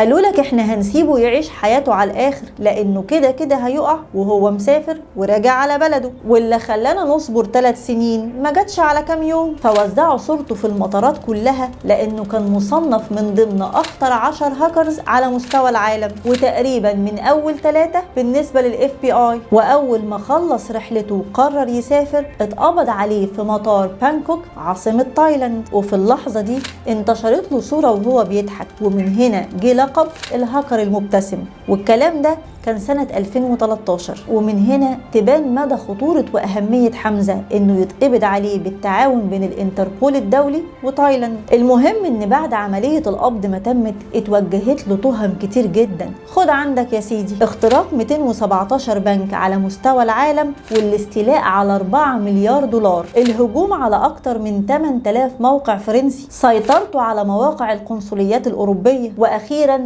قالوا لك احنا هنسيبه يعيش حياته على الاخر لانه كده كده هيقع وهو مسافر وراجع على بلده، واللي خلانا نصبر 3 سنين ما جاتش على كام يوم. فوزعوا صورته في المطارات كلها لانه كان مصنف من ضمن اخطر 10 هاكرز على مستوى العالم، وتقريبا من اول 3 بالنسبه للاف بي اي. واول ما خلص رحلته وقرر يسافر اتقبض عليه في مطار بانكوك عاصمه تايلاند، وفي اللحظه دي انتشرت له صوره وهو بيضحك، ومن هنا جه لقب الهاكر المبتسم. والكلام ده كان سنة 2013، ومن هنا تبان مدى خطورة وأهمية حمزة إنه يتقبض عليه بالتعاون بين الانتربول الدولي وتايلاند. المهم إن بعد عملية القبض ما تمت اتوجهت له تهم كتير جدا. خد عندك يا سيدي اختراق 217 بنك على مستوى العالم، والاستيلاء على 4 مليار دولار، الهجوم على أكتر من 8000 موقع فرنسي، سيطرته على مواقع القنصليات الأوروبية، وأخيرا